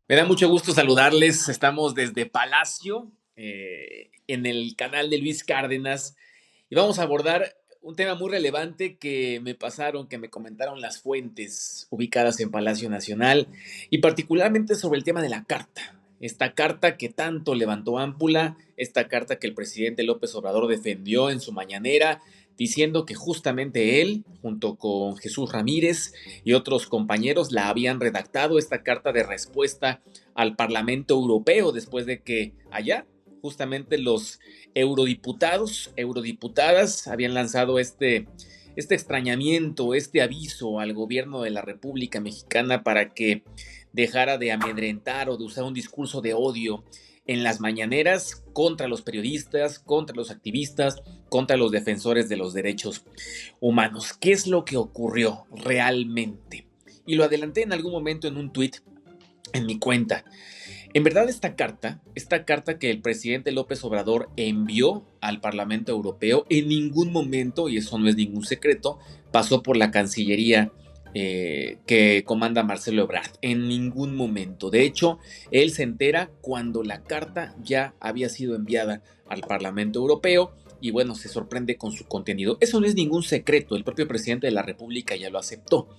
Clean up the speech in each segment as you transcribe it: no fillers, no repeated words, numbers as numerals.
Me da mucho gusto saludarles. Estamos desde Palacio, en el canal de Luis Cárdenas, y vamos a abordar un tema muy relevante que me comentaron las fuentes ubicadas en Palacio Nacional, y particularmente sobre el tema de la carta. Esta carta que tanto levantó ámpula, esta carta que el presidente López Obrador defendió en su mañanera, diciendo que justamente él, junto con Jesús Ramírez y otros compañeros, la habían redactado, esta carta de respuesta al Parlamento Europeo, después de que allá justamente los eurodiputadas habían lanzado este extrañamiento, este aviso al gobierno de la República Mexicana para que dejara de amedrentar o de usar un discurso de odio en las mañaneras contra los periodistas, contra los activistas, contra los defensores de los derechos humanos. ¿Qué es lo que ocurrió realmente? Y lo adelanté en algún momento en un tuit en mi cuenta. En verdad, esta carta que el presidente López Obrador envió al Parlamento Europeo, en ningún momento, y eso no es ningún secreto, pasó por la Cancillería que comanda Marcelo Ebrard. En ningún momento. De hecho, él se entera cuando la carta ya había sido enviada al Parlamento Europeo y bueno, se sorprende con su contenido. Eso no es ningún secreto, el propio presidente de la República ya lo aceptó.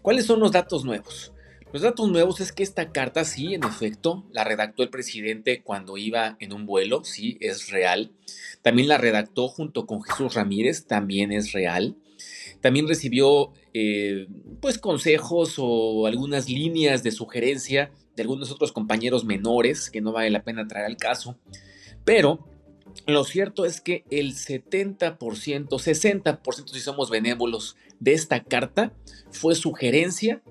¿Cuáles son los datos nuevos? Los datos nuevos es que esta carta sí, en efecto, la redactó el presidente cuando iba en un vuelo, sí, es real. También la redactó junto con Jesús Ramírez, también es real. También recibió pues consejos o algunas líneas de sugerencia de algunos otros compañeros menores que no vale la pena traer al caso. Pero lo cierto es que el 70%, 60% si somos benévolos de esta carta fue sugerencia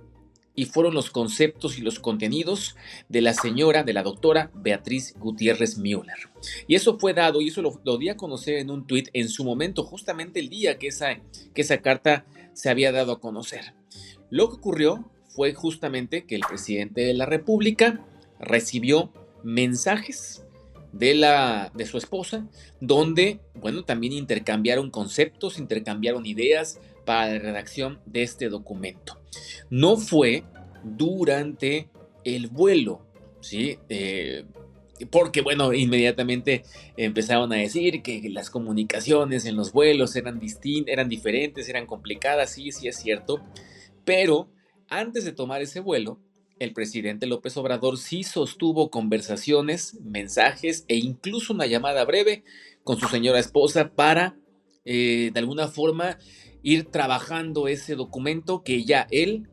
y fueron los conceptos y los contenidos de de la doctora Beatriz Gutiérrez Müller. Y eso fue dado, y eso lo di a conocer en un tuit en su momento, justamente el día que esa carta se había dado a conocer. Lo que ocurrió fue justamente que el presidente de la República recibió mensajes de su esposa, donde, bueno, también intercambiaron conceptos, intercambiaron ideas para la redacción de este documento. No fue durante el vuelo, ¿sí? Porque, bueno, inmediatamente empezaron a decir que las comunicaciones en los vuelos eran diferentes, eran complicadas, sí, sí es cierto, pero antes de tomar ese vuelo, el presidente López Obrador sí sostuvo conversaciones, mensajes e incluso una llamada breve con su señora esposa para, de alguna forma, ir trabajando ese documento que ya él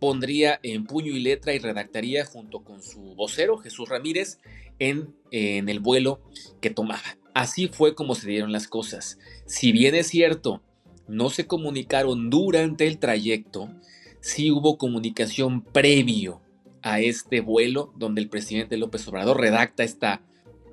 pondría en puño y letra y redactaría junto con su vocero, Jesús Ramírez, en el vuelo que tomaba. Así fue como se dieron las cosas. Si bien es cierto, no se comunicaron durante el trayecto, sí hubo comunicación previo a este vuelo donde el presidente López Obrador redacta esta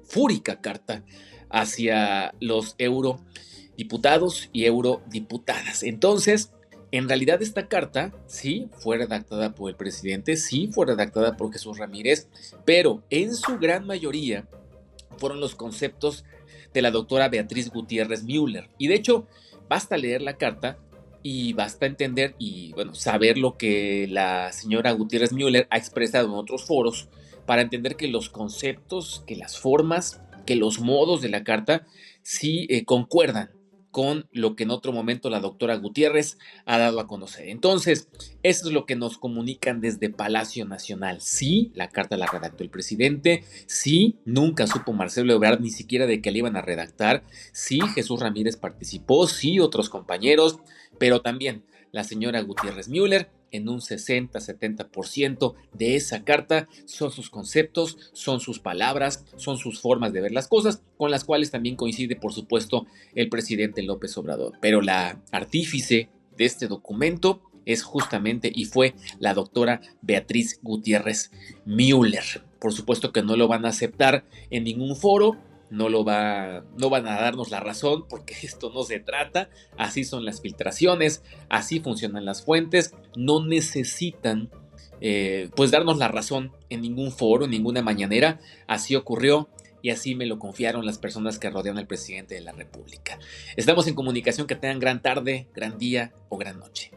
fúrica carta hacia los eurodiputados y eurodiputadas. Entonces, en realidad esta carta sí fue redactada por el presidente, sí fue redactada por Jesús Ramírez, pero en su gran mayoría fueron los conceptos de la doctora Beatriz Gutiérrez Müller. Y de hecho, basta leer la carta y basta entender y, bueno, saber lo que la señora Gutiérrez Müller ha expresado en otros foros para entender que los conceptos, que las formas, que los modos de la carta sí concuerdan con lo que en otro momento la doctora Gutiérrez ha dado a conocer. Entonces, eso es lo que nos comunican desde Palacio Nacional. Sí, la carta la redactó el presidente. Sí, nunca supo Marcelo Ebrard ni siquiera de que le iban a redactar. Sí, Jesús Ramírez participó. Sí, otros compañeros. Pero también la señora Gutiérrez Müller, en un 60-70% de esa carta son sus conceptos, son sus palabras, son sus formas de ver las cosas, con las cuales también coincide, por supuesto, el presidente López Obrador. Pero la artífice de este documento es justamente y fue la doctora Beatriz Gutiérrez Müller. Por supuesto que no lo van a aceptar en ningún foro, no van a darnos la razón porque esto no se trata, así son las filtraciones, así funcionan las fuentes, no necesitan pues darnos la razón en ningún foro, en ninguna mañanera, así ocurrió y así me lo confiaron las personas que rodean al presidente de la República. Estamos en comunicación, que tengan gran tarde, gran día o gran noche.